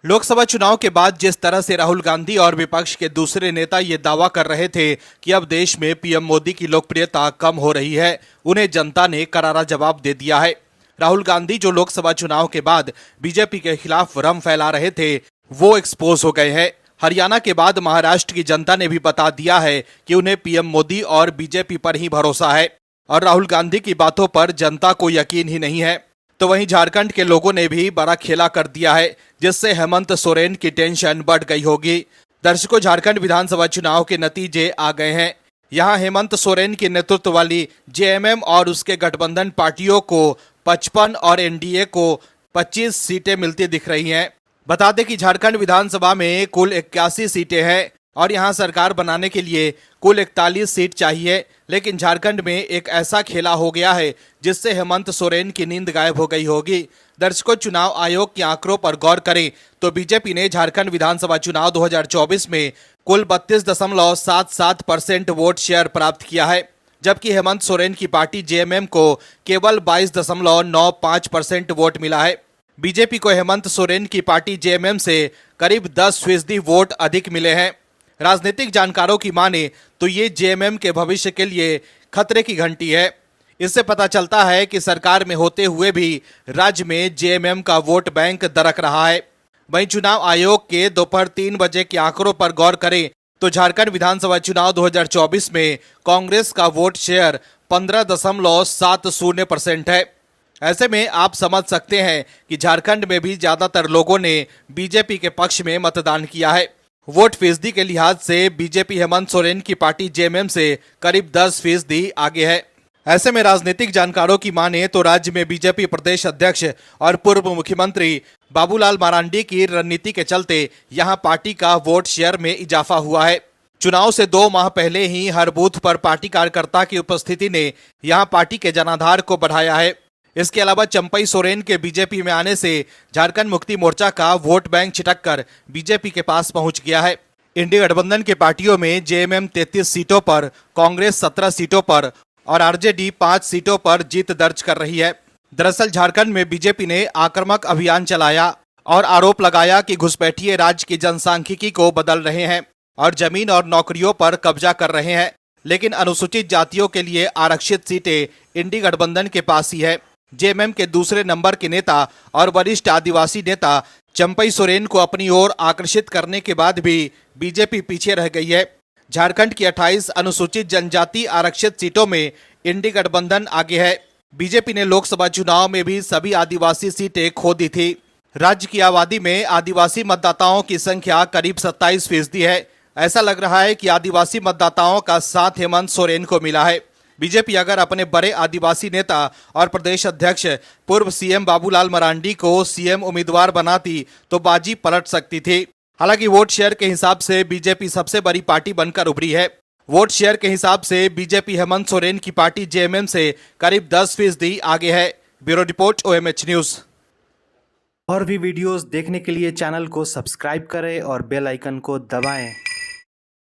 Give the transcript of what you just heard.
लोकसभा चुनाव के बाद जिस तरह से राहुल गांधी और विपक्ष के दूसरे नेता ये दावा कर रहे थे कि अब देश में पीएम मोदी की लोकप्रियता कम हो रही है, उन्हें जनता ने करारा जवाब दे दिया है। राहुल गांधी जो लोकसभा चुनाव के बाद बीजेपी के खिलाफ भ्रम फैला रहे थे, वो एक्सपोज हो गए हैं। हरियाणा के बाद महाराष्ट्र की जनता ने भी बता दिया है कि उन्हें पीएम मोदी और बीजेपी पर ही भरोसा है और राहुल गांधी की बातों पर जनता को यकीन ही नहीं है। तो वहीं झारखंड के लोगों ने भी बड़ा खेला कर दिया है, जिससे हेमंत सोरेन की टेंशन बढ़ गई होगी। दर्शकों, झारखंड विधानसभा चुनाव के नतीजे आ गए हैं। यहां हेमंत सोरेन के नेतृत्व वाली जेएमएम और उसके गठबंधन पार्टियों को 55 और एनडीए को 25 सीटें मिलती दिख रही हैं। बता दें कि झारखंड विधानसभा में कुल 81 सीटें हैं और यहां सरकार बनाने के लिए कुल 41 सीट चाहिए, लेकिन झारखंड में एक ऐसा खेला हो गया है जिससे हेमंत सोरेन की नींद गायब हो गई होगी। दर्शकों, चुनाव आयोग के आंकड़ों पर गौर करें तो बीजेपी ने झारखंड विधानसभा चुनाव 2024 में कुल 32.77% वोट शेयर प्राप्त किया है, जबकि हेमंत सोरेन की पार्टी जेएमएम को केवल 22.95% वोट मिला है। बीजेपी को हेमंत सोरेन की पार्टी जेएमएम से करीब 10% वोट अधिक मिले हैं। राजनीतिक जानकारों की माने तो ये जेएमएम के भविष्य के लिए खतरे की घंटी है। इससे पता चलता है कि सरकार में होते हुए भी राज्य में जेएमएम का वोट बैंक दरक रहा है। वहीं चुनाव आयोग के दोपहर 3 बजे के आंकड़ों पर गौर करें तो झारखंड विधानसभा चुनाव 2024 में कांग्रेस का वोट शेयर 15.70% है। ऐसे में आप समझ सकते हैं कि झारखंड में भी ज्यादातर लोगों ने बीजेपी के पक्ष में मतदान किया है। वोट फीसदी के लिहाज से बीजेपी हेमंत सोरेन की पार्टी जेएमएम से करीब 10% आगे है। ऐसे में राजनीतिक जानकारों की माने तो राज्य में बीजेपी प्रदेश अध्यक्ष और पूर्व मुख्यमंत्री बाबूलाल मरांडी की रणनीति के चलते यहां पार्टी का वोट शेयर में इजाफा हुआ है। चुनाव से 2 माह पहले ही हर बूथ पर पार्टी कार्यकर्ता की उपस्थिति ने यहां पार्टी के जनाधार को बढ़ाया है। इसके अलावा चंपई सोरेन के बीजेपी में आने से झारखंड मुक्ति मोर्चा का वोट बैंक छिटककर बीजेपी के पास पहुंच गया है। इंडिया गठबंधन की पार्टियों में जेएमएम 33 सीटों पर, कांग्रेस 17 सीटों पर और आरजेडी 5 सीटों पर जीत दर्ज कर रही है। दरअसल झारखंड में बीजेपी ने आक्रामक अभियान चलाया और आरोप लगाया कि घुसपैठिए राज्य की जनसांख्यिकी को बदल रहे हैं और जमीन और नौकरियों पर कब्जा कर रहे हैं, लेकिन अनुसूचित जातियों के लिए आरक्षित सीटें इंडिया गठबंधन के पास ही है। जेएमएम के दूसरे नंबर के नेता और वरिष्ठ आदिवासी नेता चंपई सोरेन को अपनी ओर आकर्षित करने के बाद भी बीजेपी पीछे रह गई है। झारखंड की 28 अनुसूचित जनजाति आरक्षित सीटों में इंडिया गठबंधन आगे है। बीजेपी ने लोकसभा चुनाव में भी सभी आदिवासी सीटें खो दी थी। राज्य की आबादी में आदिवासी मतदाताओं की संख्या करीब 27% है। ऐसा लग रहा है कि आदिवासी मतदाताओं का साथ हेमंत सोरेन को मिला है। बीजेपी अगर अपने बड़े आदिवासी नेता और प्रदेश अध्यक्ष पूर्व सीएम बाबूलाल मरांडी को सीएम उम्मीदवार बनाती तो बाजी पलट सकती थी। हालांकि वोट शेयर के हिसाब से बीजेपी सबसे बड़ी पार्टी बनकर उभरी है। वोट शेयर के हिसाब से बीजेपी हेमंत सोरेन की पार्टी जेएमएम से करीब 10% आगे है। Bureau report, OMH news. और भी वीडियोस देखने के लिए चैनल को सब्सक्राइब करें और बेल आइकन को दबाएं।